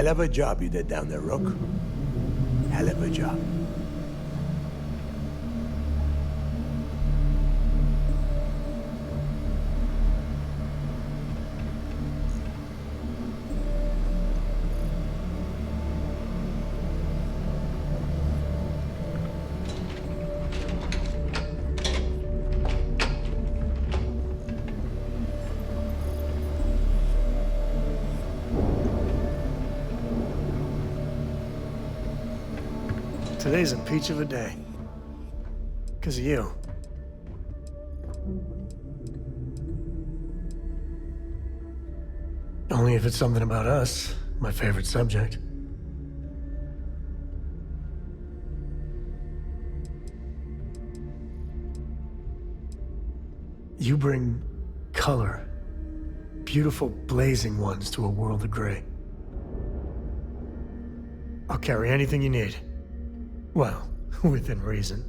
Hell of a job you did down there, Rook. Hell of a job. Today's a peach of a day. 'Cause of you. Only if it's something about us, my favorite subject. You bring color, beautiful blazing ones to a world of gray. I'll carry anything you need. Well, within reason.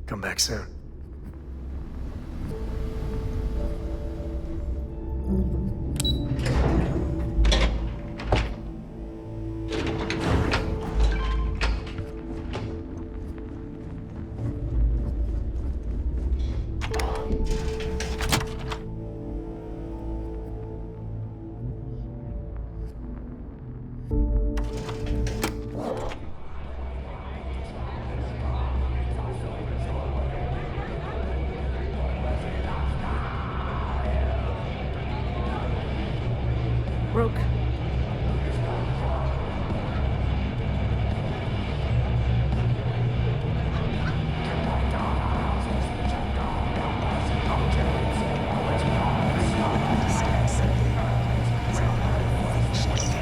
Come back soon. Rook.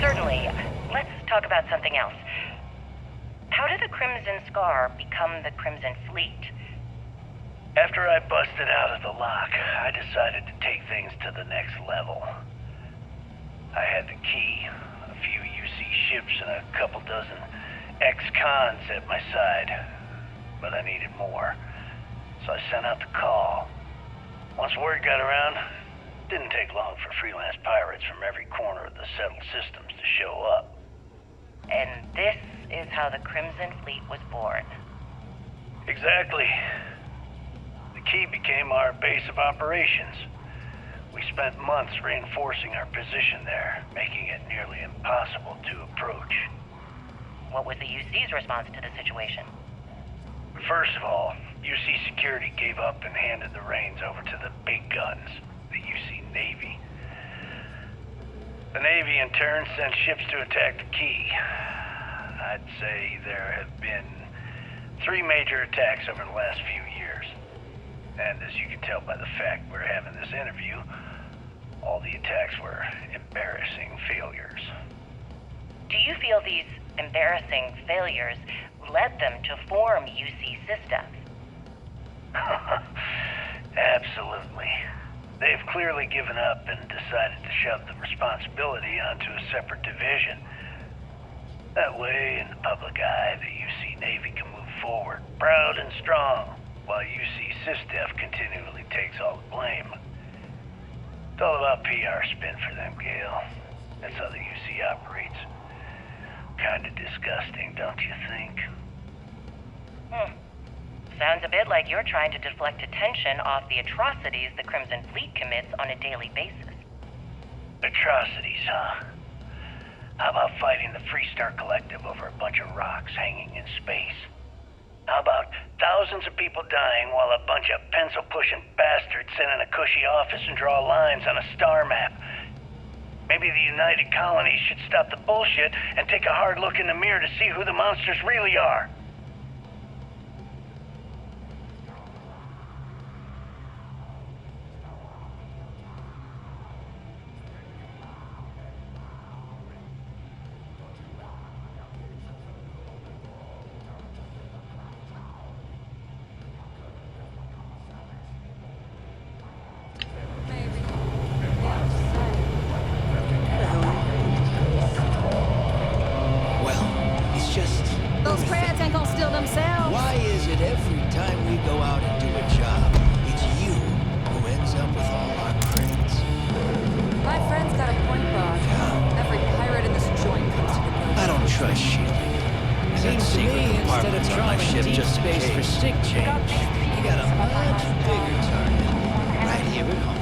Certainly. Let's talk about something else. How did the Crimson Scar become the Crimson Fleet? After I busted out of the lock, I decided to take things to the next level. I had the key, a few UC ships, and a couple dozen ex-cons at my side. But I needed more, so I sent out the call. Once word got around, it didn't take long for freelance pirates from every corner of the settled systems to show up. And this is how the Crimson Fleet was born. Exactly. The key became our base of operations. We spent months reinforcing our position there, making it nearly impossible to approach. What was the UC's response to the situation? First of all, UC security gave up and handed the reins over to the big guns, the UC Navy. The Navy in turn sent ships to attack the key. I'd say there have been 3 major attacks over the last few years. And as you can tell by the fact we're having this interview, all the attacks were embarrassing failures. Do you feel these embarrassing failures led them to form UC Systems? Absolutely. They've clearly given up and decided to shove the responsibility onto a separate division. That way, in the public eye, the UC Navy can move forward, proud and strong, while UC SysDef continually takes all the blame. It's all about PR spin for them, Gale. That's how the UC operates. Kinda disgusting, don't you think? Sounds a bit like you're trying to deflect attention off the atrocities the Crimson Fleet commits on a daily basis. Atrocities, huh? How about fighting the Freestar Collective over a bunch of rocks hanging in space? How about thousands of people dying while a bunch of pencil-pushing bastards sit in a cushy office and draw lines on a star map? Maybe the United Colonies should stop the bullshit and take a hard look in the mirror to see who the monsters really are. Those crabs ain't gonna steal themselves. Why is it every time we go out and do a job, it's you who ends up with all our credits? My friend's got a point, boss. Every pirate in this joint comes to the boat. I don't trust shielding. Seems to me, instead of trying deep space for stick change, You got a much bigger target right here at home.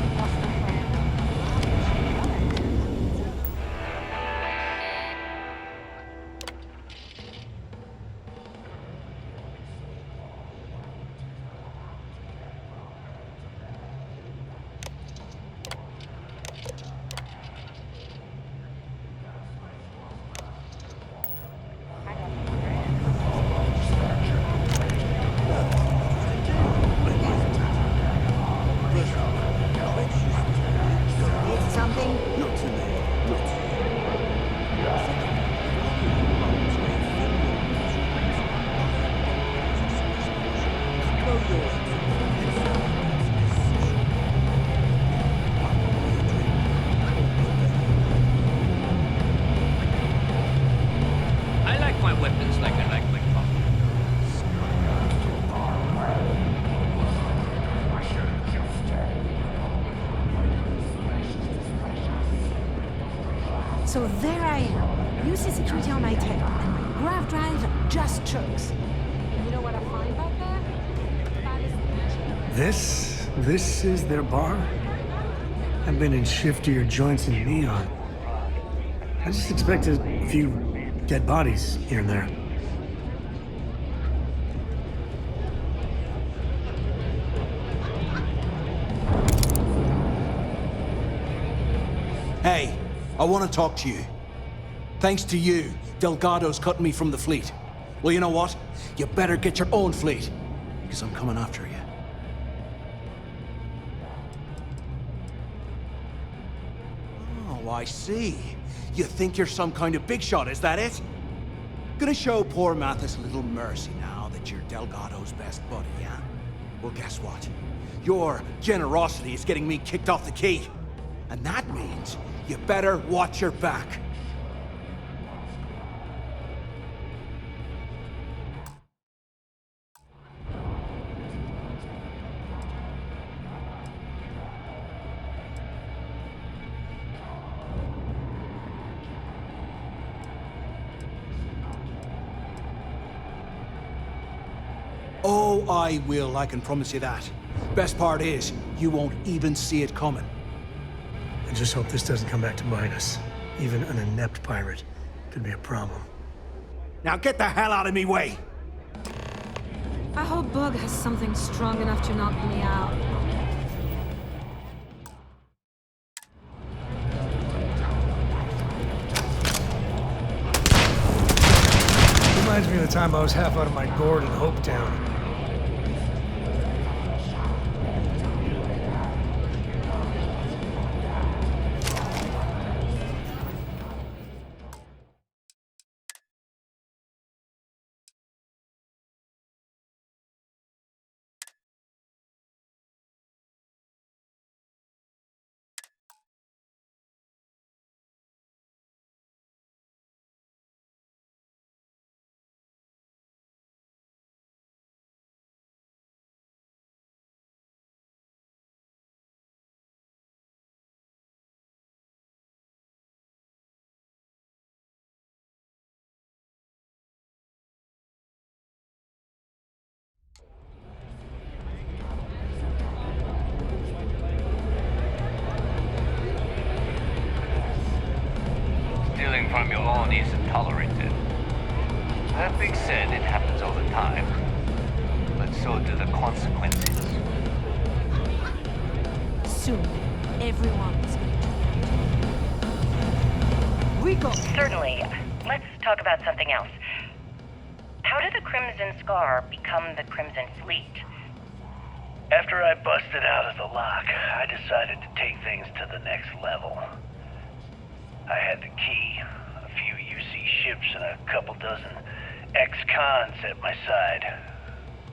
Something? I like my weapons like I like my coffee. So there I am. UC security on my tail, and my grav drive just chokes. You know what I find back there? This is their bar? I've been in shiftier joints in Neon. I just expected a few dead bodies here and there. Hey, I want to talk to you. Thanks to you, Delgado's cutting me from the fleet. Well, you know what? You better get your own fleet, because I'm coming after you. Oh, I see. You think you're some kind of big shot, is that it? Gonna show poor Mathis a little mercy now that you're Delgado's best buddy, yeah? Well, guess what? Your generosity is getting me kicked off the key. And that means you better watch your back. Oh, I will, I can promise you that. Best part is, you won't even see it coming. I just hope this doesn't come back to bite us. Even an inept pirate could be a problem. Now get the hell out of me way! I hope Bug has something strong enough to knock me out. Reminds me of the time I was half out of my gourd in Hopetown. from your own isn't tolerated. That being said, it happens all the time. But so do the consequences. Soon, everyone is going to. We go. Certainly. Let's talk about something else. How did the Crimson Scar become the Crimson Fleet? After I busted out of the lock, I decided to take things to the next level. I had the key, a few UC ships, and a couple dozen ex-cons at my side.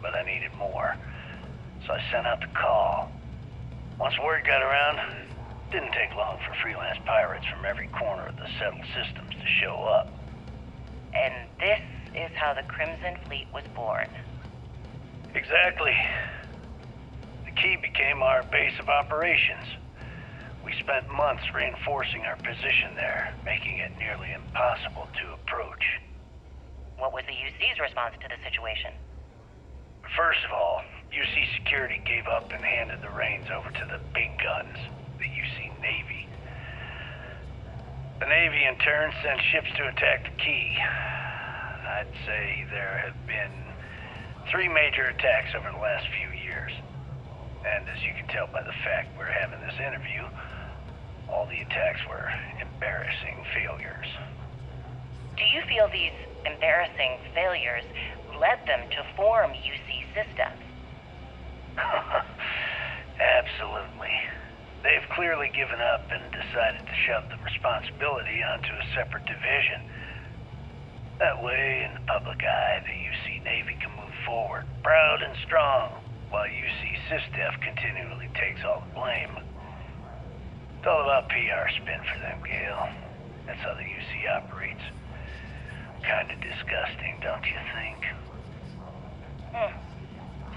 But I needed more, so I sent out the call. Once word got around, it didn't take long for freelance pirates from every corner of the settled systems to show up. And this is how the Crimson Fleet was born. Exactly. The key became our base of operations. We spent months reinforcing our position there, making it nearly impossible to approach. What was the UC's response to the situation? First of all, UC Security gave up and handed the reins over to the big guns, the UC Navy. The Navy, in turn, sent ships to attack the key. I'd say there have been 3 major attacks over the last few years. And as you can tell by the fact we're having this interview, all the attacks were embarrassing failures. Do you feel these embarrassing failures led them to form UC Systems? Absolutely. They've clearly given up and decided to shove the responsibility onto a separate division. That way, in the public eye, the UC Navy can move forward, proud and strong, while UC SysDef continually takes all the blame. It's all about PR spin for them, Gale. That's how the UC operates. Kinda disgusting, don't you think?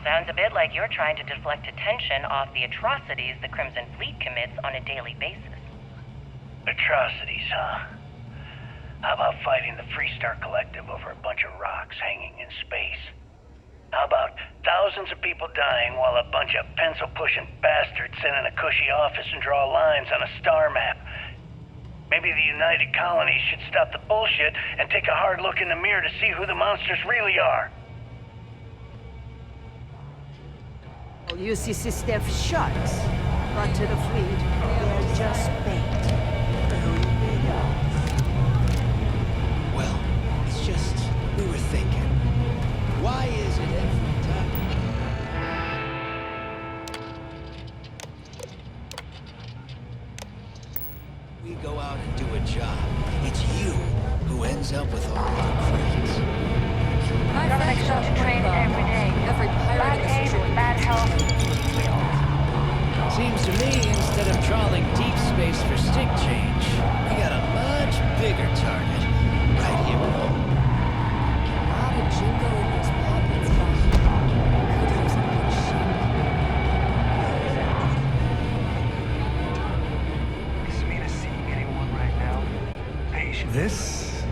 Sounds a bit like you're trying to deflect attention off the atrocities the Crimson Fleet commits on a daily basis. Atrocities, huh? How about fighting the Freestar Collective over a bunch of rocks hanging in space? How about thousands of people dying while a bunch of pencil-pushing bastards sit in a cushy office and draw lines on a star map? Maybe the United Colonies should stop the bullshit and take a hard look in the mirror to see who the monsters really are. UC System sharks. But to the fleet, they're just bait. Well, it's just, we were thinking. Why is it every time? We go out and do a job. It's you who ends up with all our credits. Government shows train every day. Every Bad pirate aid, bad health. Seems to me, instead of trawling deep space for stick change, We got a much bigger target right here at home. Not a jingo in those pockets, but could use a good shit. Is Mina seeing anyone right now? Patient.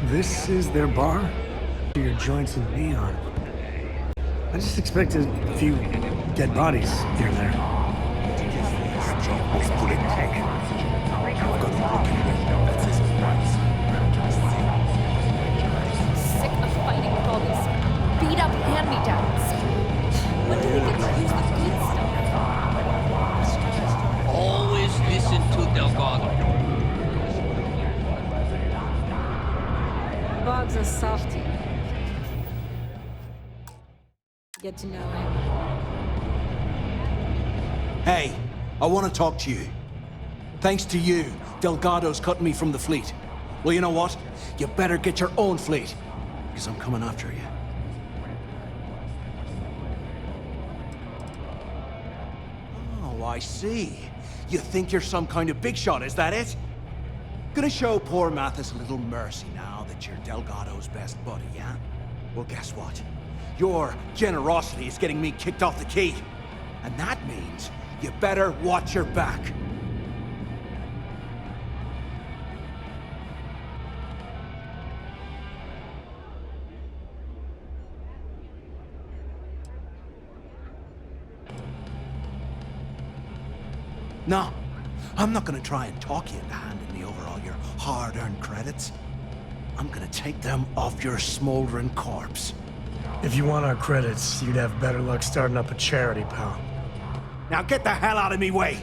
This is their bar? Your joints in neon. I just expected a few dead bodies here and there. Sick of fighting with all these beat-up hand-me-downs. When do we get to use the good stuff? always listen to Delgado. Bog's a softie. Get to know him. Hey, I want to talk to you. Thanks to you, Delgado's cutting me from the fleet. Well, you know what? You better get your own fleet, because I'm coming after you. Oh, I see. You think you're some kind of big shot, is that it? Gonna show poor Mathis a little mercy now that you're Delgado's best buddy, yeah? Well, guess what? Your generosity is getting me kicked off the key. And that means you better watch your back. No, I'm not gonna try and talk you into handing me over all your hard-earned credits. I'm gonna take them off your smoldering corpse. If you want our credits, you'd have better luck starting up a charity, pal. Now get the hell out of me way!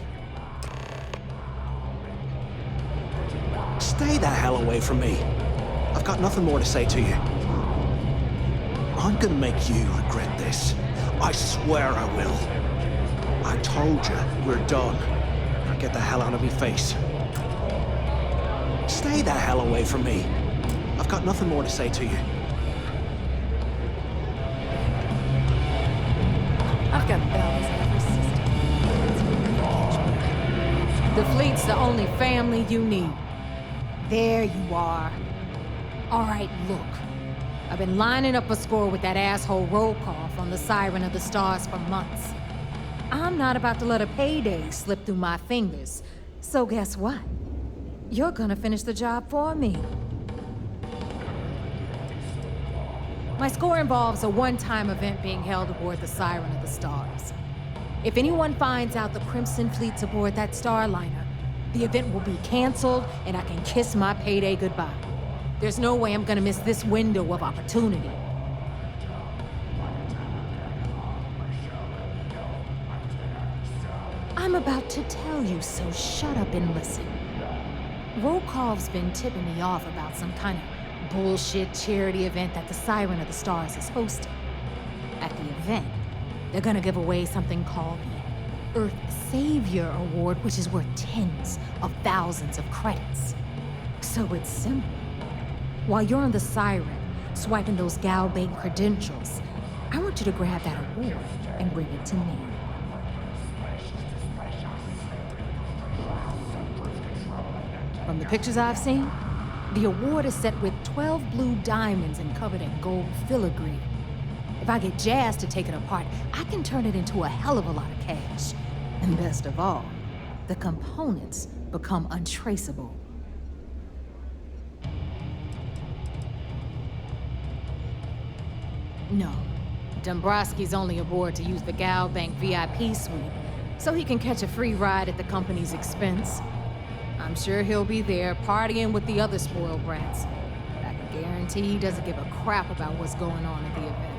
Stay the hell away from me. I've got nothing more to say to you. I'm gonna make you regret this. I swear I will. I told you, we're done. Now get the hell out of me face. Stay the hell away from me. I've got nothing more to say to you. I've got bells in every system. The fleet's the only family you need. There you are. All right, look. I've been lining up a score with that asshole Rokoff on the Siren of the Stars for months. I'm not about to let a payday slip through my fingers. So guess what? You're gonna finish the job for me. My score involves a one-time event being held aboard the Siren of the Stars. If anyone finds out the Crimson Fleet's aboard that Starliner, the event will be canceled and I can kiss my payday goodbye. There's no way I'm gonna miss this window of opportunity. I'm about to tell you, so shut up and listen. Rokov's been tipping me off about some kind of bullshit charity event that the Siren of the Stars is hosting. At the event, they're gonna give away something called the Earth Savior Award, which is worth tens of thousands of credits. So it's simple. While you're on the Siren, swiping those Galbank credentials, I want you to grab that award and bring it to me. From the pictures I've seen, the award is set with 12 blue diamonds and covered in gold filigree. If I get Jazz to take it apart, I can turn it into a hell of a lot of cash. And best of all, the components become untraceable. No, Dombrowski's only aboard to use the Galbank VIP suite, so he can catch a free ride at the company's expense. I'm sure he'll be there partying with the other spoiled brats. But I can guarantee he doesn't give a crap about what's going on at the event.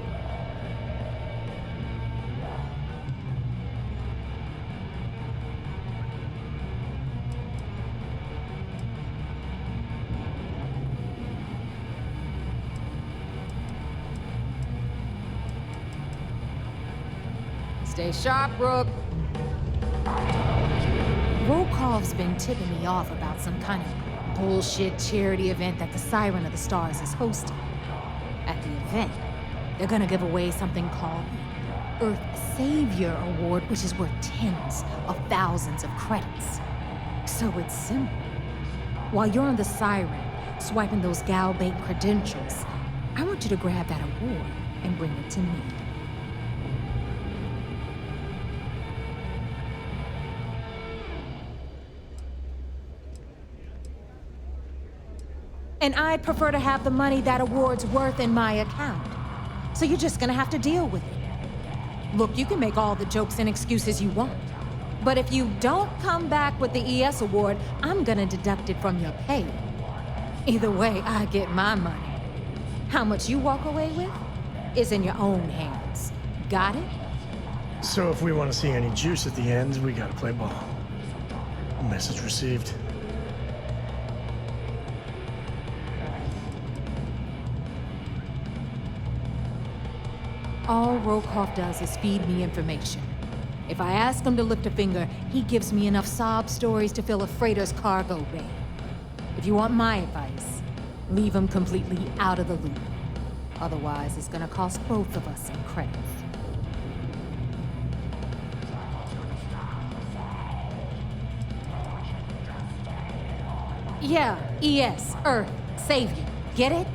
Stay sharp, Rook. Rokov's been tipping me off about some kind of bullshit charity event that the Siren of the Stars is hosting. At the event, they're gonna give away something called the Earth Savior Award, which is worth tens of thousands of credits. So it's simple. While you're on the Siren, swiping those Galbank credentials, I want you to grab that award and bring it to me. And I'd prefer to have the money that award's worth in my account. So you're just gonna have to deal with it. Look, you can make all the jokes and excuses you want. But if you don't come back with the ES award, I'm gonna deduct it from your pay. Either way, I get my money. How much you walk away with is in your own hands. Got it? So if we want to see any juice at the end, we gotta play ball. Message received. All Rokoff does is feed me information. If I ask him to lift a finger, he gives me enough sob stories to fill a freighter's cargo bay. If you want my advice, leave him completely out of the loop. Otherwise, it's gonna cost both of us some credits. Yeah, ES, Earth, Savior. Get it?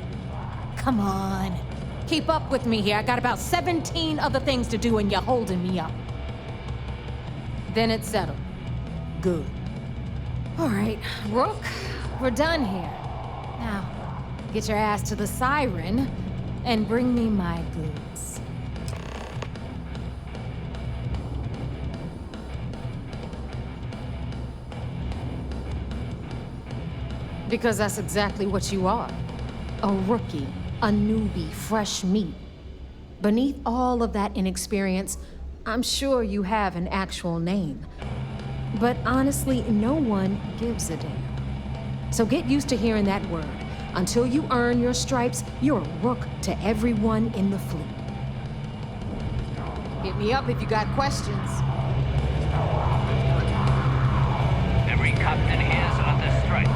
Come on. Keep up with me here. I got about 17 other things to do and you're holding me up. Then it's settled. Good. All right, Rook, we're done here. Now, get your ass to the Siren and bring me my goods. Because that's exactly what you are. A rookie, a newbie, fresh meat. Beneath all of that inexperience, I'm sure you have an actual name. But honestly, no one gives a damn. So get used to hearing that word. Until you earn your stripes, you're a rook to everyone in the fleet. Hit me up if you got questions. Every captain here's on the stripes.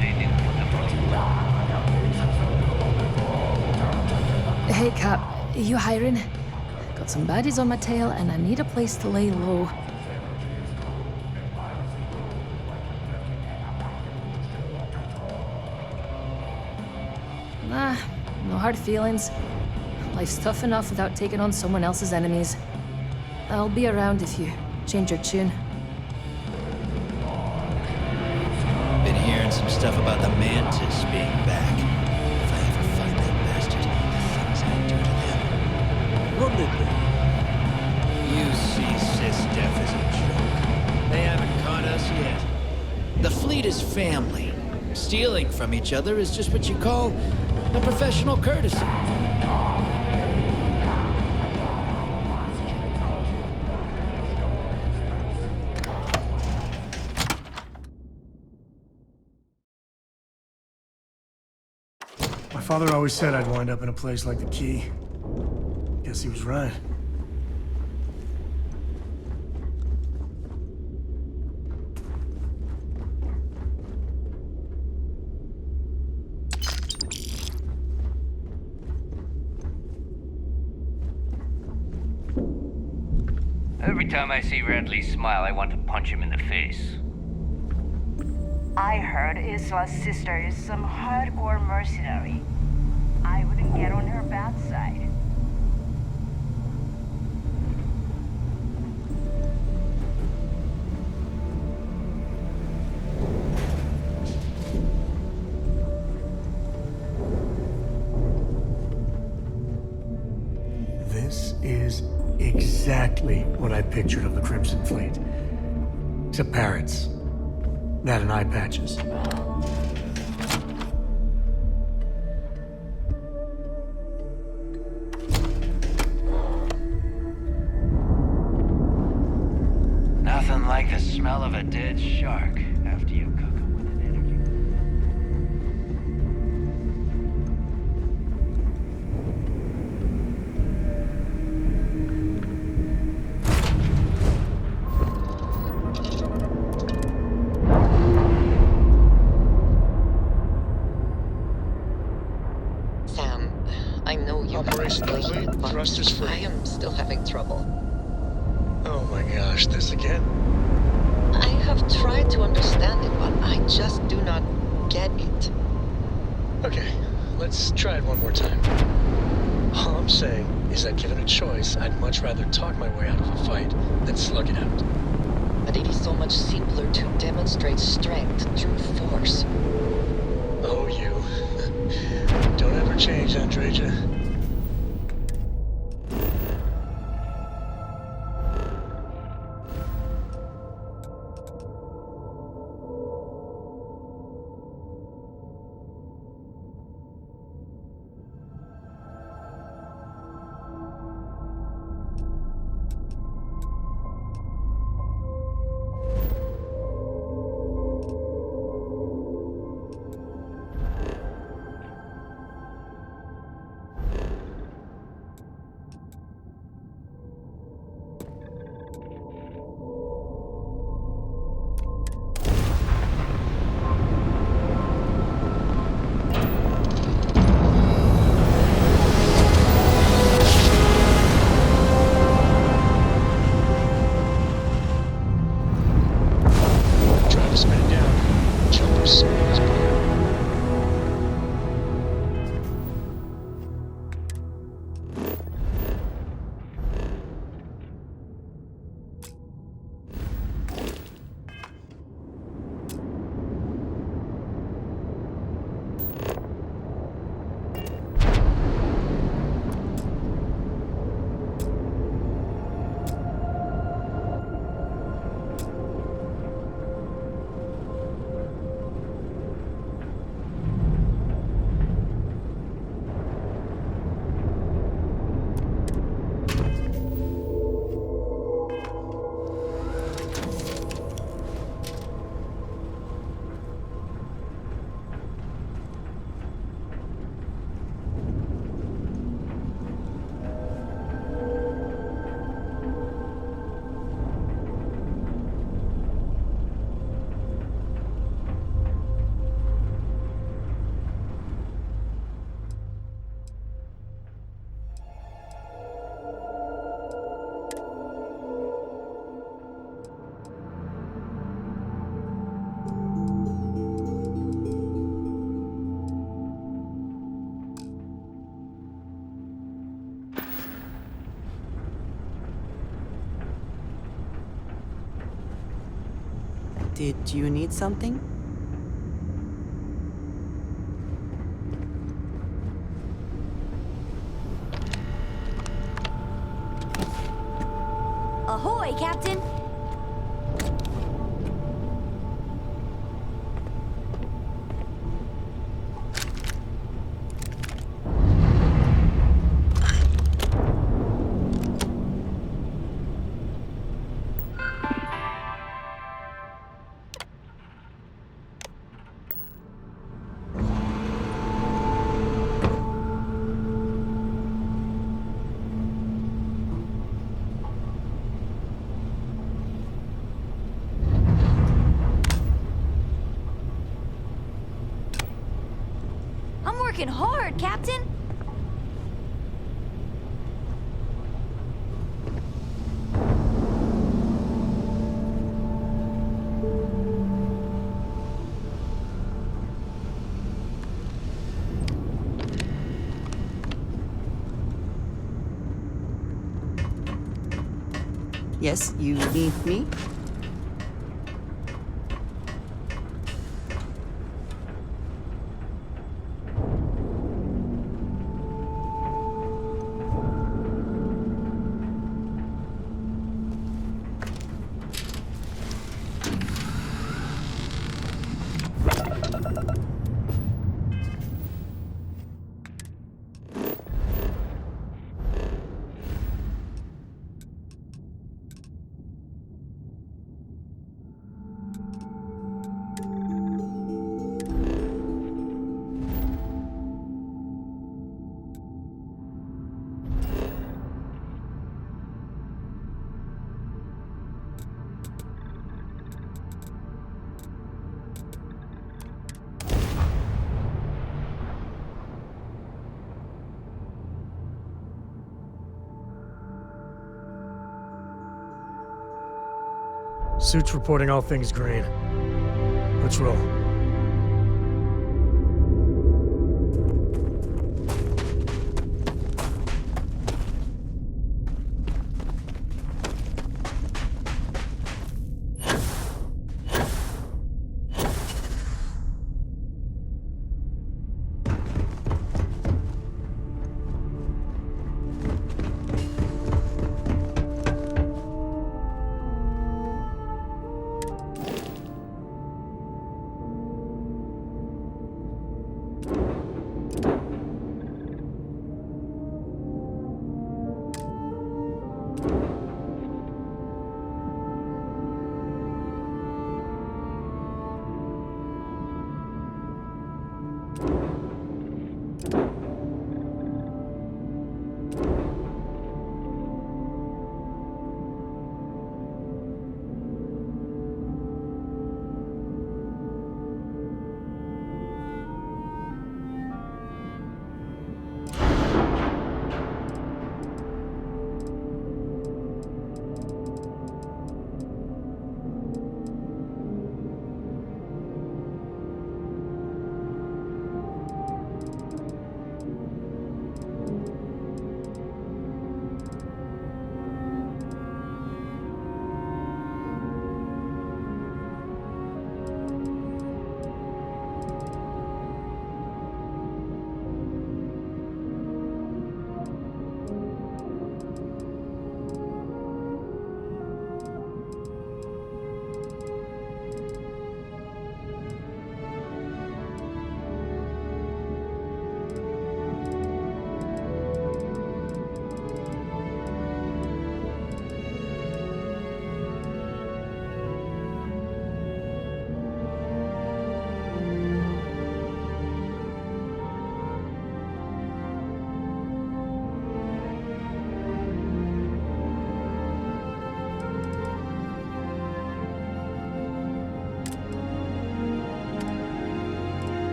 Leading to the fleet. Hey, Cap, you hiring? Got some baddies on my tail, and I need a place to lay low. Nah, no hard feelings. Life's tough enough without taking on someone else's enemies. I'll be around if you change your tune. Been hearing some stuff about the Mantis being back. If I ever find that bastard, the things I do to them. Wouldn't it be? You see Sys-Def as a joke. They haven't caught us yet. The fleet is family. Stealing from each other is just what you call a professional courtesy. My father always said I'd wind up in a place like the Key. Guess he was right. Every time I see Radley smile, I want to punch him in the face. I heard Isla's sister is some hardcore mercenary. I wouldn't get on her bad side. This is exactly what I pictured of the Crimson Fleet. Except parrots. That and eye patches. Nothing like the smell of a dead shark after you cook him with an energy. Sam, I know you Operation complete. Thrusters free. I am still having trouble. Oh my gosh, this again? I have tried to understand it, but I just do not get it. Okay, let's try it one more time. All I'm saying is that given a choice, I'd much rather talk my way out of a fight than slug it out. But it is so much simpler to demonstrate strength through force. Oh, you. Don't ever change, Andreja. Did you need something? Ahoy, Captain! I'm working hard, Captain! Yes, you need me? Suits reporting all things green. Let's roll.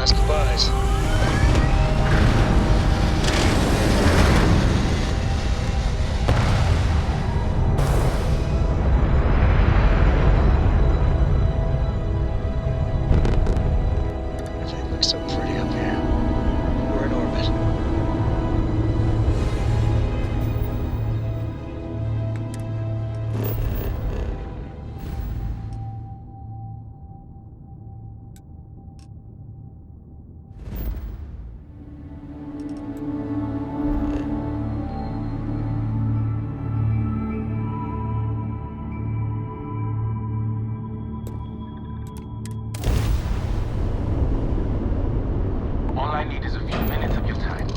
Last goodbyes. Everything looks so pretty up here. We're in orbit. All I need is a few minutes of your time.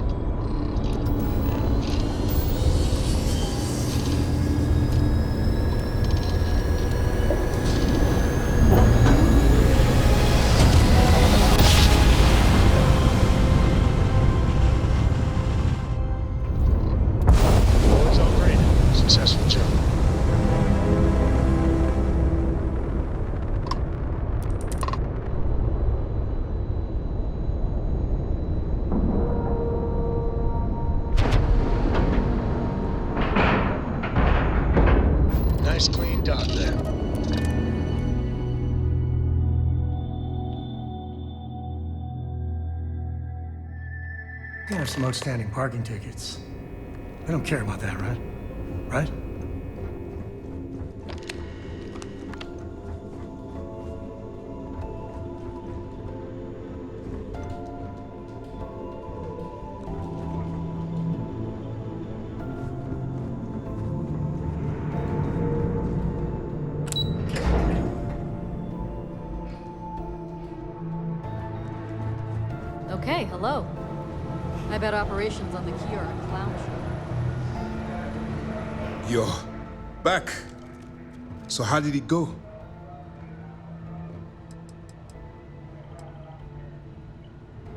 Board's upgraded. Successful jump. Nice clean dot there. You have some outstanding parking tickets. They don't care about that, right? Right? Okay, hello. I bet operations on the key are a clown show. You're back. So how did it go?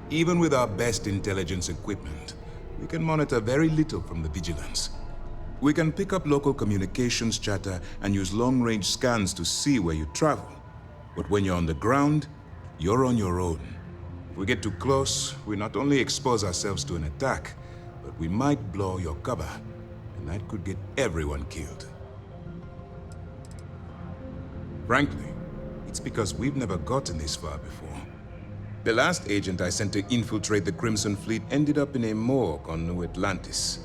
Even with our best intelligence equipment, we can monitor very little from the vigilance. We can pick up local communications chatter and use long-range scans to see where you travel. But when you're on the ground, you're on your own. If we get too close, we not only expose ourselves to an attack, but we might blow your cover, and that could get everyone killed. Frankly, it's because we've never gotten this far before. The last agent I sent to infiltrate the Crimson Fleet ended up in a morgue on New Atlantis.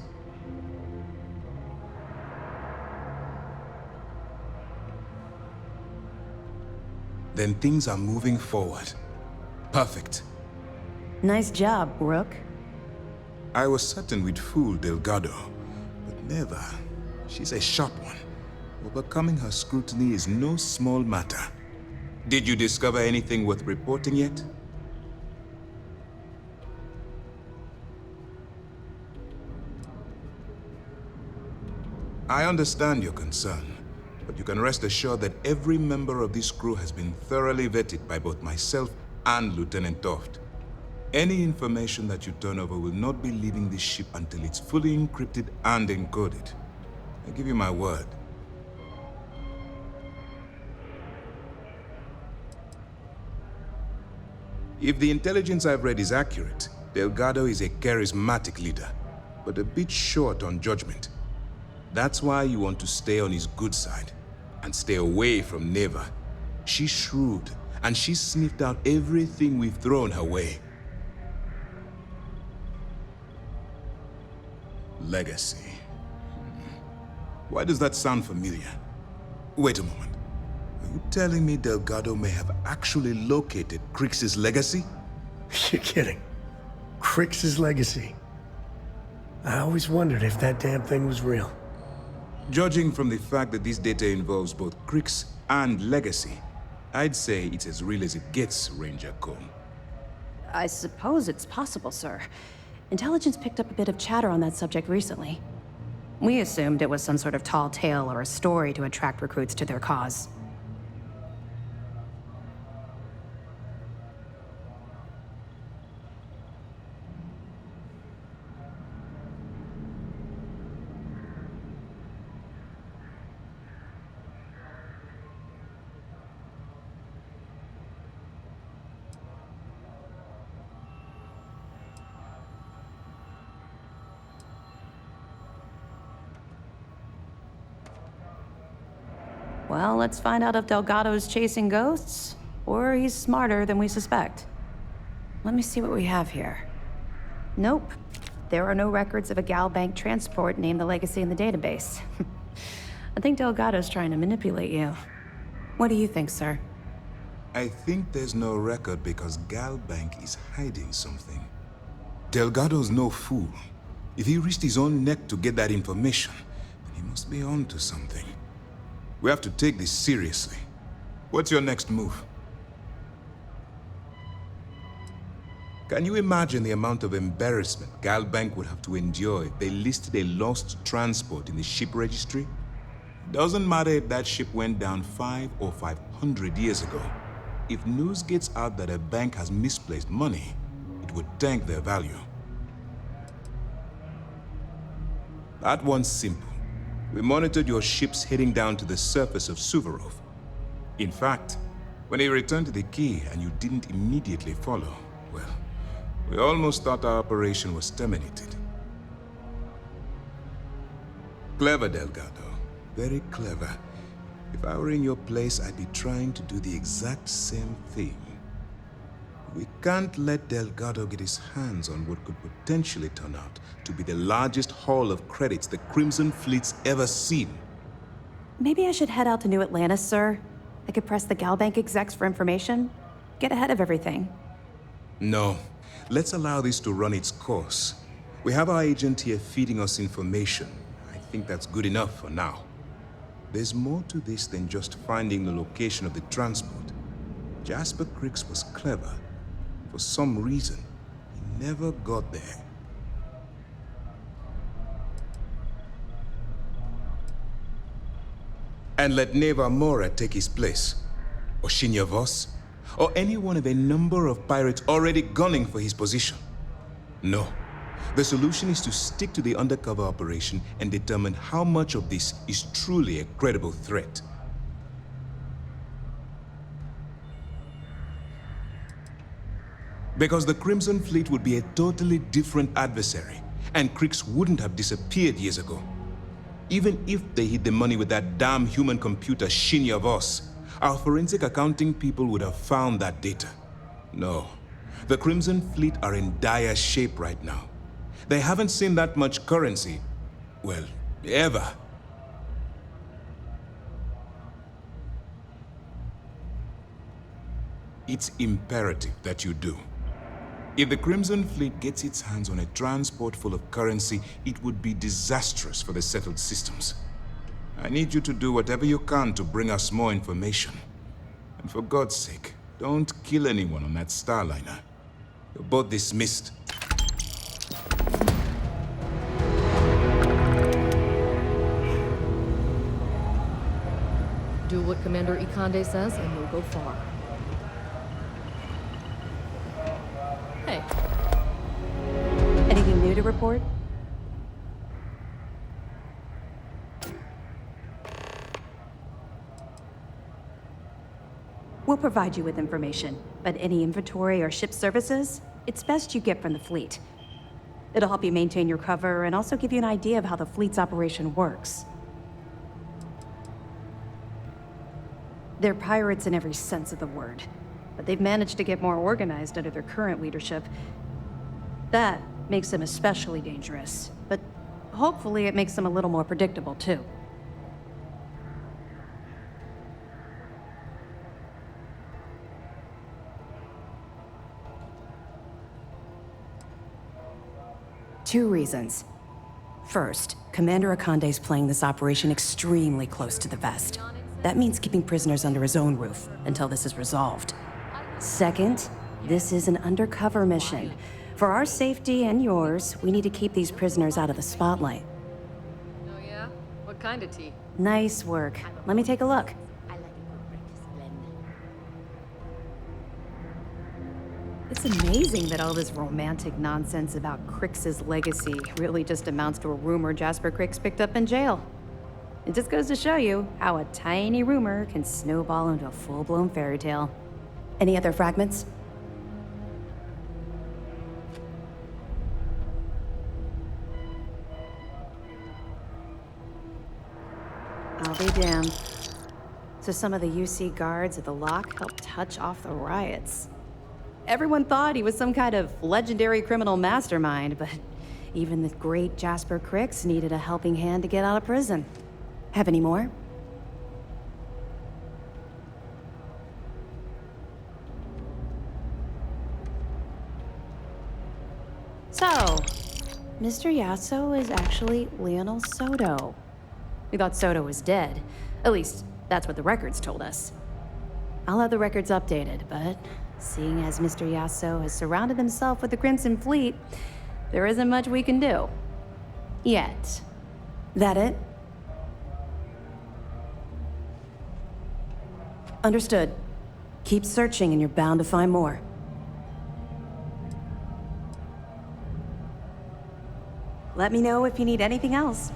Then things are moving forward. Perfect. Nice job, Rook. I was certain we'd fool Delgado, but never. She's a sharp one. Overcoming her scrutiny is no small matter. Did you discover anything worth reporting yet? I understand your concern, but you can rest assured that every member of this crew has been thoroughly vetted by both myself and Lieutenant Toft. Any information that you turn over will not be leaving this ship until it's fully encrypted and encoded. I give you my word. If the intelligence I've read is accurate, Delgado is a charismatic leader, but a bit short on judgment. That's why you want to stay on his good side, and stay away from Neva. She's shrewd, and she's sniffed out everything we've thrown her way. Legacy. Why does that sound familiar? Wait a moment. Are you telling me Delgado may have actually located Crix's legacy? You're kidding. Crix's legacy. I always wondered if that damn thing was real. Judging from the fact that this data involves both Crix and legacy, I'd say it's as real as it gets, Ranger Cole. I suppose it's possible, sir. Intelligence picked up a bit of chatter on that subject recently. We assumed it was some sort of tall tale or a story to attract recruits to their cause. Well, let's find out if Delgado's chasing ghosts, or he's smarter than we suspect. Let me see what we have here. Nope. There are no records of a Gal Bank transport named the Legacy in the database. I think Delgado's trying to manipulate you. What do you think, sir? I think there's no record because Gal Bank is hiding something. Delgado's no fool. If he risked his own neck to get that information, then he must be on to something. We have to take this seriously. What's your next move? Can you imagine the amount of embarrassment Gal Bank would have to endure if they listed a lost transport in the ship registry? Doesn't matter if that ship went down 5 or 500 years ago. If news gets out that a bank has misplaced money, it would tank their value. That one's simple. We monitored your ships heading down to the surface of Suvorov. In fact, when they returned to the key and you didn't immediately follow, well, we almost thought our operation was terminated. Clever, Delgado. Very clever. If I were in your place, I'd be trying to do the exact same thing. We can't let Delgado get his hands on what could potentially turn out to be the largest haul of credits the Crimson Fleet's ever seen. Maybe I should head out to New Atlantis, sir. I could press the Gal Bank execs for information. Get ahead of everything. No. Let's allow this to run its course. We have our agent here feeding us information. I think that's good enough for now. There's more to this than just finding the location of the transport. Jasper Cricks was clever. For some reason, he never got there. And let Neva Mora take his place. Or Shinya Voss. Or any one of a number of pirates already gunning for his position. No. The solution is to stick to the undercover operation and determine how much of this is truly a credible threat. Because the Crimson Fleet would be a totally different adversary, and Cricks wouldn't have disappeared years ago. Even if they hid the money with that damn human computer Shinya Voss, our forensic accounting people would have found that data. No, the Crimson Fleet are in dire shape right now. They haven't seen that much currency, well, ever. It's imperative that you do. If the Crimson Fleet gets its hands on a transport full of currency, it would be disastrous for the settled systems. I need you to do whatever you can to bring us more information. And for God's sake, don't kill anyone on that Starliner. You're both dismissed. Do what Commander Ikande says, and you'll go far. Hey. Anything new to report? We'll provide you with information, but any inventory or ship services, it's best you get from the fleet. It'll help you maintain your cover and also give you an idea of how the fleet's operation works. They're pirates in every sense of the word, but they've managed to get more organized under their current leadership. That makes them especially dangerous, but hopefully it makes them a little more predictable too. Two reasons. First, Commander Akande's playing this operation extremely close to the vest. That means keeping prisoners under his own roof until this is resolved. Second, this is an undercover mission. For our safety and yours, we need to keep these prisoners out of the spotlight. Oh yeah? What kind of tea? Nice work. Let me take a look. It's amazing that all this romantic nonsense about Crix's legacy really just amounts to a rumor Jasper Crix picked up in jail. It just goes to show you how a tiny rumor can snowball into a full-blown fairy tale. Any other fragments? I'll be damned. So some of the UC guards at the lock helped touch off the riots. Everyone thought he was some kind of legendary criminal mastermind, but even the great Jasper Cricks needed a helping hand to get out of prison. Have any more? So, Mr. Yasso is actually Lionel Soto. We thought Soto was dead. At least, that's what the records told us. I'll have the records updated, but seeing as Mr. Yasso has surrounded himself with the Crimson Fleet, there isn't much we can do. Yet. That it? Understood. Keep searching and you're bound to find more. Let me know if you need anything else.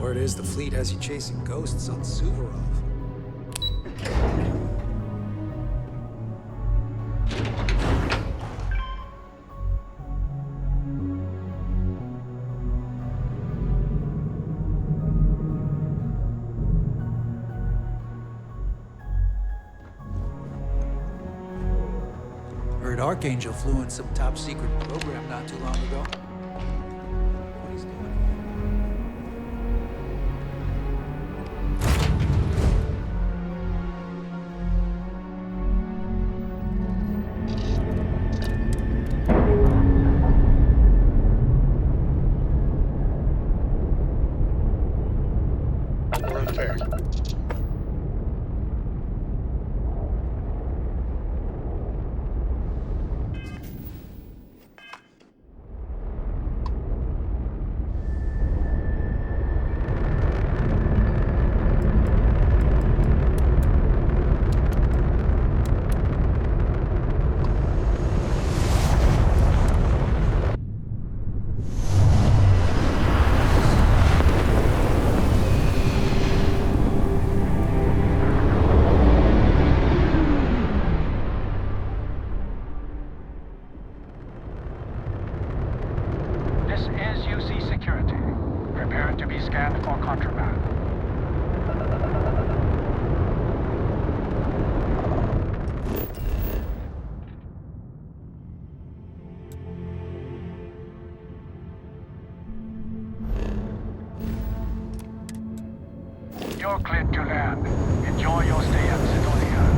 Word is the fleet has you chasing ghosts on Suvorov. Heard Archangel flew in some top secret program not too long ago. What he's doing We're unfair. This is UC Security. Prepare to be scanned for contraband. You're cleared to land. Enjoy your stay at Sidonia.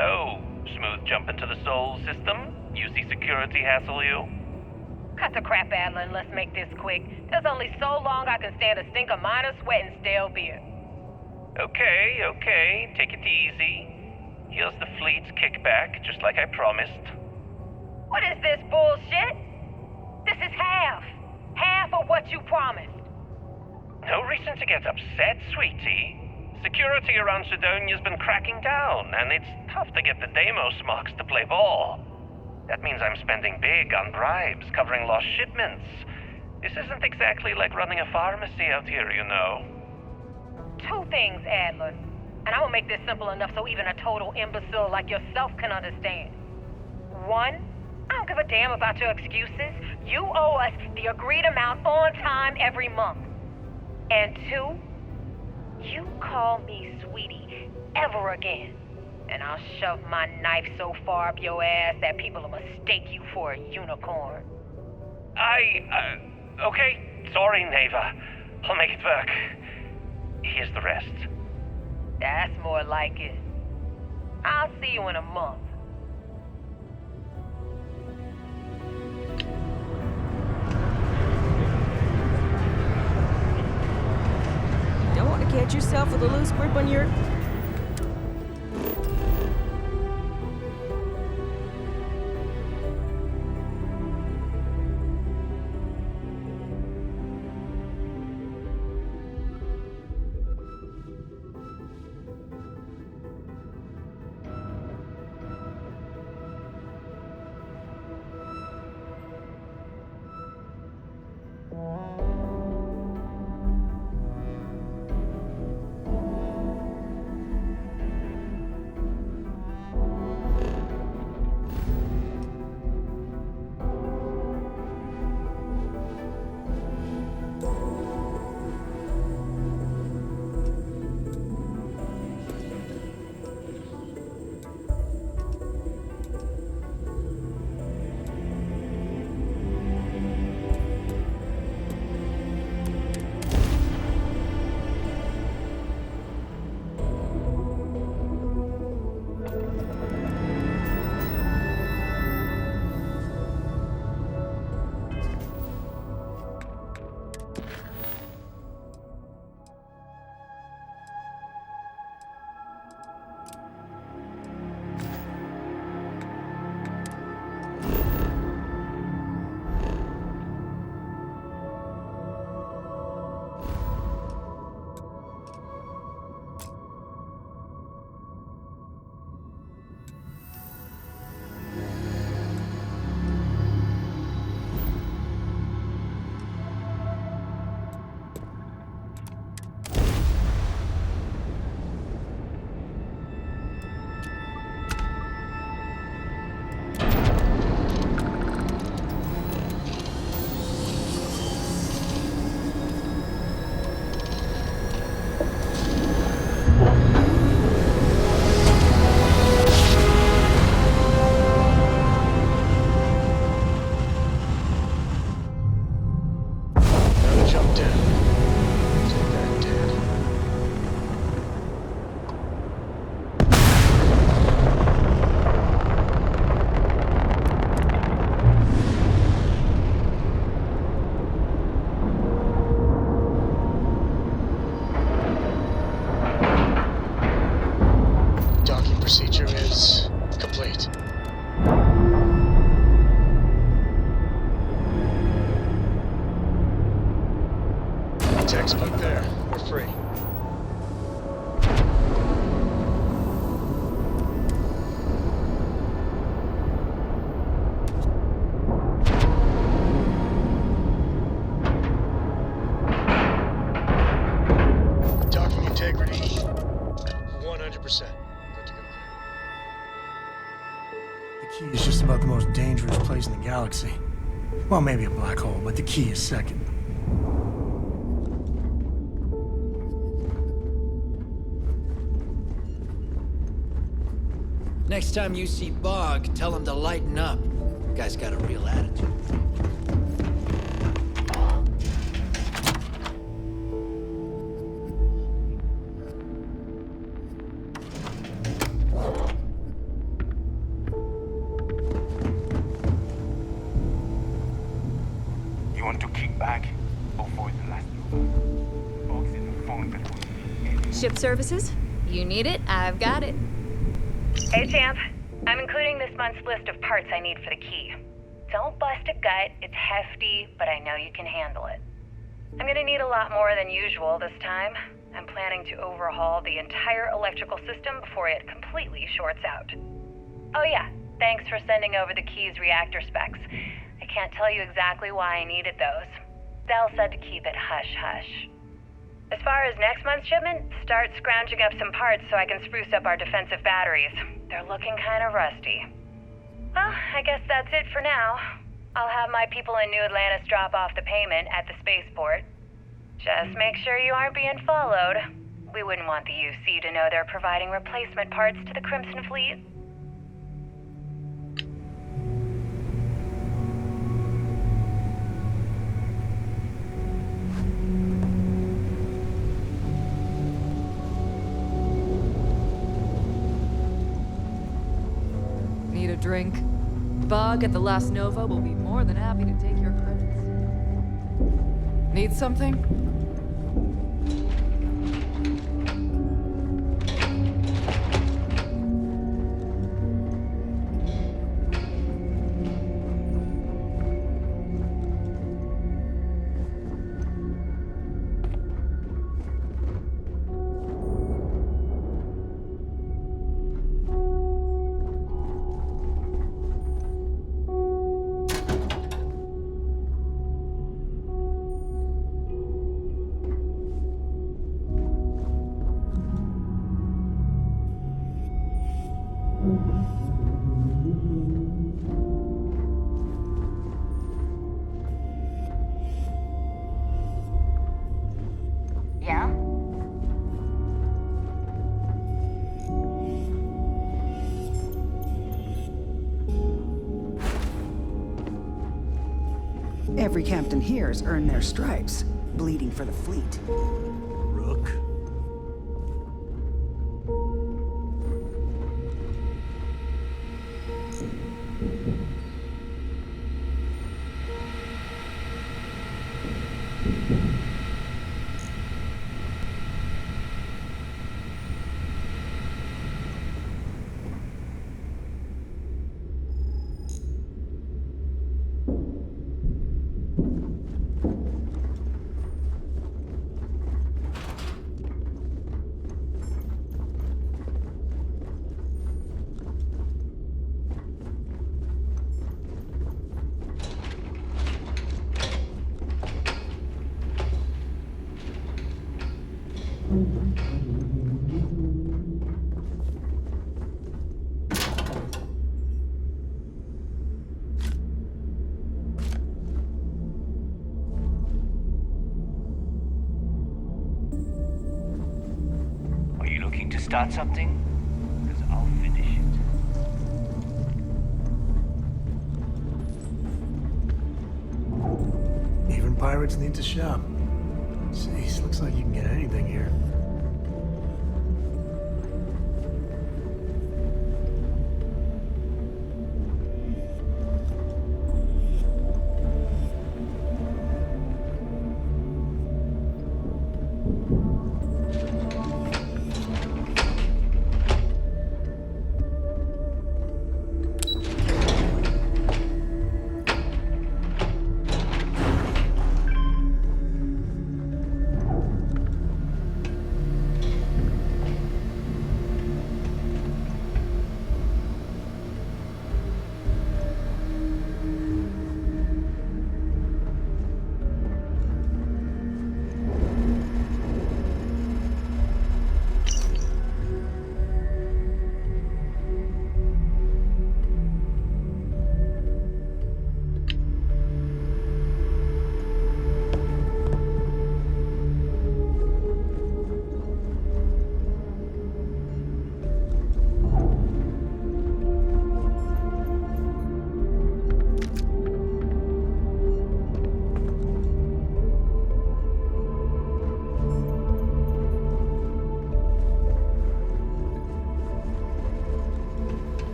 So, smooth jump into the Sol system? UC security hassle you? Cut the crap, Adler, and let's make this quick. There's only so long I can stand a stink of minor sweat and stale beer. Okay, take it easy. Here's the fleet's kickback, just like I promised. What is this bullshit? This is half. Half of what you promised. No reason to get upset, sweetie. Security around Sidonia's been cracking down, and it's tough to get the Deimos marks to play ball. That means I'm spending big on bribes, covering lost shipments. This isn't exactly like running a pharmacy out here, you know. Two things, Adler. And I will make this simple enough so even a total imbecile like yourself can understand. One, I don't give a damn about your excuses. You owe us the agreed amount on time every month. And two, you call me sweetie ever again, and I'll shove my knife so far up your ass that people will mistake you for a unicorn. Okay, sorry, Neva. I'll make it work. Here's the rest. That's more like it. I'll see you in a month. Don't want to catch yourself with a loose grip on your... Procedure is complete. Textbook there. We're free. Docking integrity, 100%. The key is just about the most dangerous place in the galaxy. Well, maybe a black hole, but the key is second. Next time you see Bog, tell him to lighten up. Guy's got a real attitude. Ship services? You need it, I've got it. Hey, champ. I'm including this month's list of parts I need for the key. Don't bust a gut, it's hefty, but I know you can handle it. I'm gonna need a lot more than usual this time. I'm planning to overhaul the entire electrical system before it completely shorts out. Oh yeah, thanks for sending over the key's reactor specs. I can't tell you exactly why I needed those. Dell said to keep it hush-hush. As far as next month's shipment, start scrounging up some parts so I can spruce up our defensive batteries. They're looking kind of rusty. Well, I guess that's it for now. I'll have my people in New Atlantis drop off the payment at the spaceport. Just make sure you aren't being followed. We wouldn't want the UC to know they're providing replacement parts to the Crimson Fleet. Need a drink? Bug at the Last Nova will be more than happy to take your credits. Need something? Yeah? Every captain here's earned their stripes, bleeding for the fleet. Rook. Are you looking to start something? Because I'll finish it. Even pirates need to shop. Jeez, looks like you can get anything here.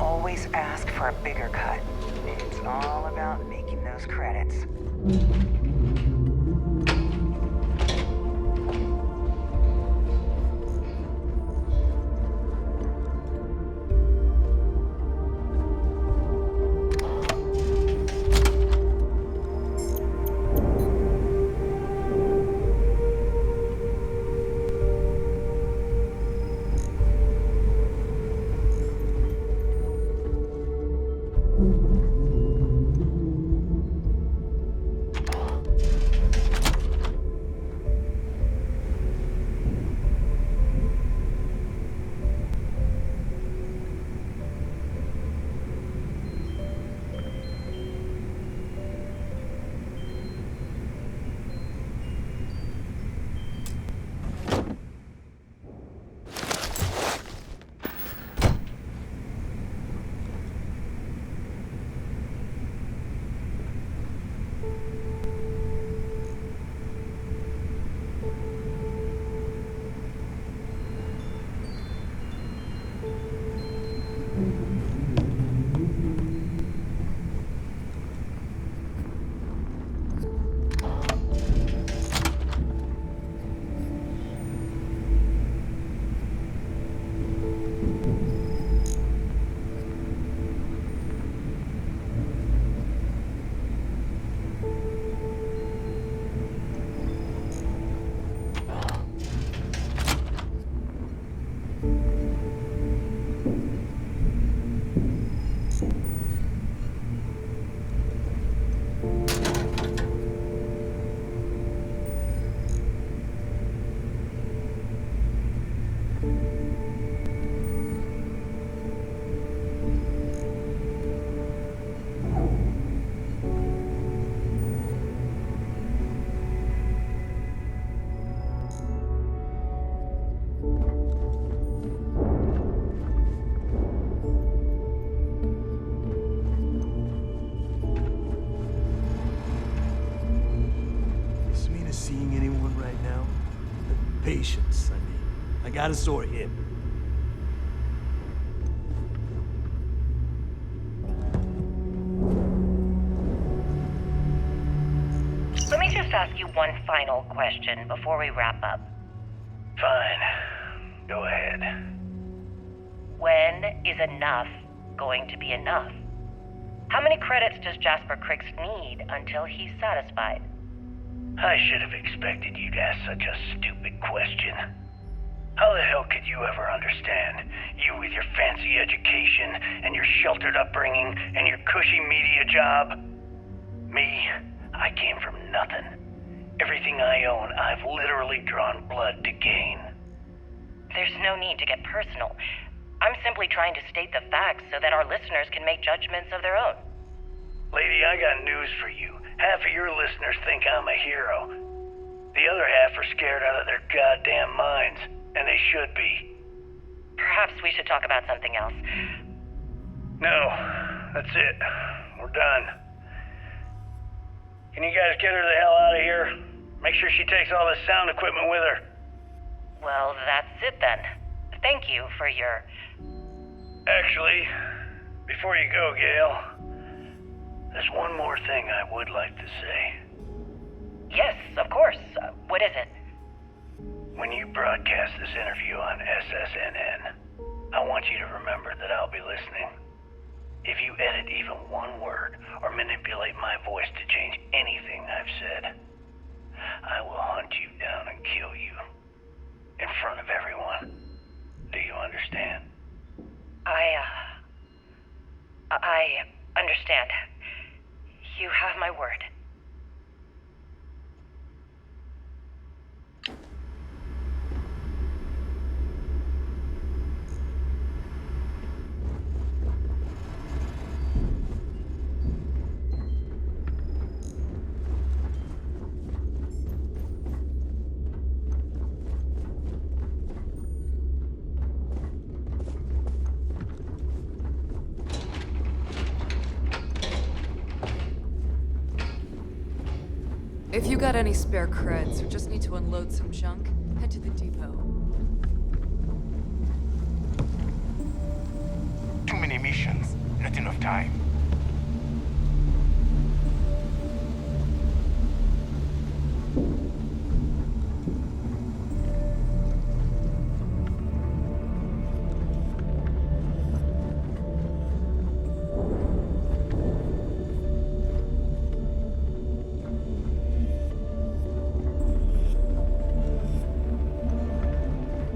Always ask for a bigger cut. It's all about making those credits. seeing anyone right now? Patience, I mean. I got a sore hip. Let me just ask you one final question before we wrap up. Fine. Go ahead. When is enough going to be enough? How many credits does Jasper Criggs need until he's satisfied? I should have expected you to ask such a stupid question. How the hell could you ever understand? You with your fancy education and your sheltered upbringing and your cushy media job? Me, I came from nothing. Everything I own, I've literally drawn blood to gain. There's no need to get personal. I'm simply trying to state the facts so that our listeners can make judgments of their own. Lady, I got news for you. Half of your listeners think I'm a hero. The other half are scared out of their goddamn minds, and they should be. Perhaps we should talk about something else. No, that's it. We're done. Can you guys get her the hell out of here? Make sure she takes all this sound equipment with her. Well, that's it then. Thank you for your... Actually, before you go, Gail, there's one more thing I would like to say. Yes, of course. What is it? When you broadcast this interview on SSNN, I want you to remember that I'll be listening. If you edit even one word or manipulate my voice to change anything I've said, I will hunt you down and kill you. In front of everyone. Do you understand? I understand. You have my word. If you got any spare creds or just need to unload some junk, head to the depot. Too many missions, not enough time.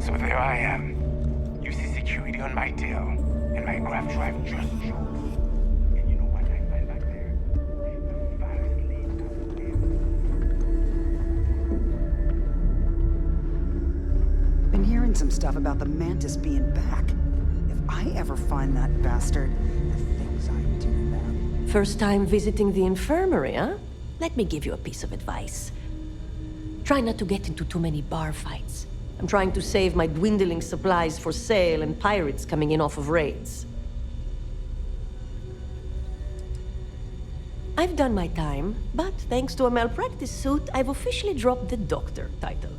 So there I am. You see security on my tail, and my grav drive just chokes. And you know what I find back there? The farthest lane out there. Been hearing some stuff about the Mantis being back. If I ever find that bastard, the things I do to them. First time visiting the infirmary, huh? Let me give you a piece of advice. Try not to get into too many bar fights. I'm trying to save my dwindling supplies for sale and pirates coming in off of raids. I've done my time, but thanks to a malpractice suit, I've officially dropped the doctor title.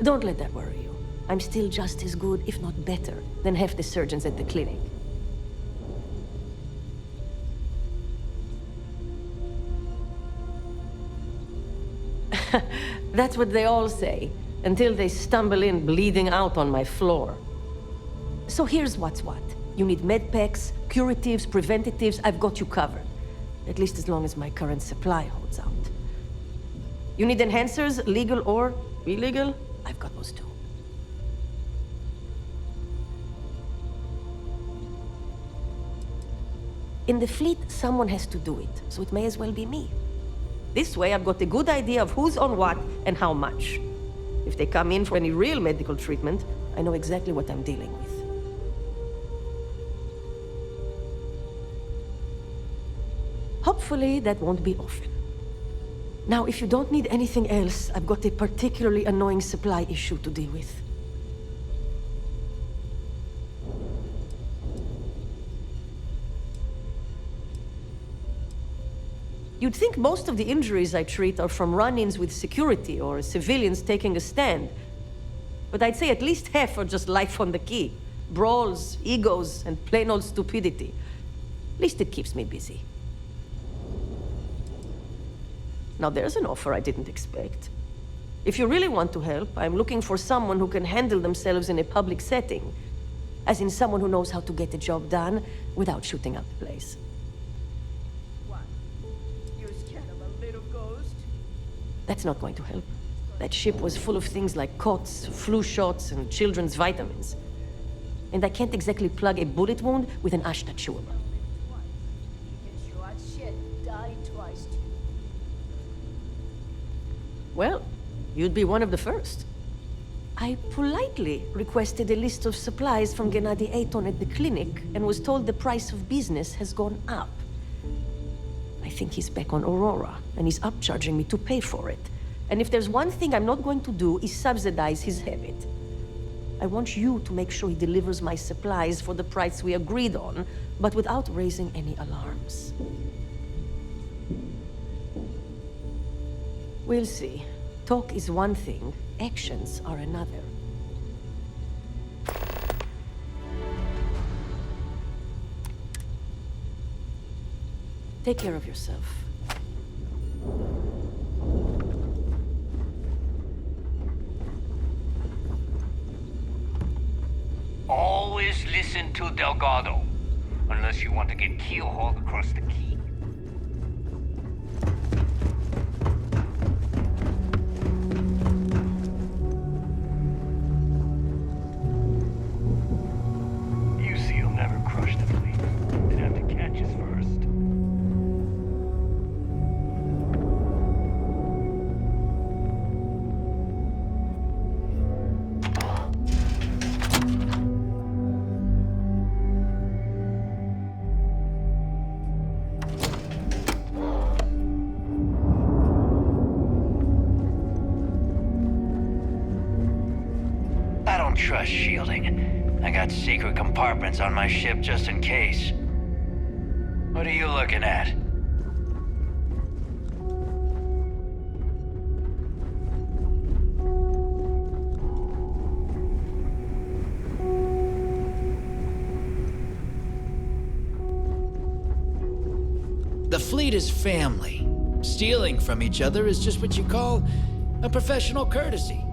Don't let that worry you. I'm still just as good, if not better, than half the surgeons at the clinic. That's what they all say, until they stumble in bleeding out on my floor. So here's what's what. You need med packs, curatives, preventatives, I've got you covered. At least as long as my current supply holds out. You need enhancers, legal or illegal? I've got those too. In the fleet, someone has to do it, so it may as well be me. This way, I've got a good idea of who's on what and how much. If they come in for any real medical treatment, I know exactly what I'm dealing with. Hopefully, that won't be often. Now, if you don't need anything else, I've got a particularly annoying supply issue to deal with. You'd think most of the injuries I treat are from run-ins with security or civilians taking a stand. But I'd say at least half are just life on the key. Brawls, egos, and plain old stupidity. At least it keeps me busy. Now there's an offer I didn't expect. If you really want to help, I'm looking for someone who can handle themselves in a public setting. As in someone who knows how to get the job done without shooting up the place. What? You're scared of a little ghost? That's not going to help. That ship was full of things like cots, flu shots, and children's vitamins. And I can't exactly plug a bullet wound with an Ashta chewable. You can show us shit, die twice too. Well, you'd be one of the first. I politely requested a list of supplies from Gennady Aton at the clinic and was told the price of business has gone up. I think he's back on Aurora, and he's upcharging me to pay for it. And if there's one thing I'm not going to do is subsidize his habit. I want you to make sure he delivers my supplies for the price we agreed on, but without raising any alarms. We'll see. Talk is one thing, actions are another. Take care of yourself. Always listen to Delgado, unless you want to get keelhauled across the key. You see, he'll never crush the fleet. They'd have to catch us first. I don't trust shielding. I got secret compartments on my ship just in case. What are you looking at? The fleet is family. Stealing from each other is just what you call a professional courtesy.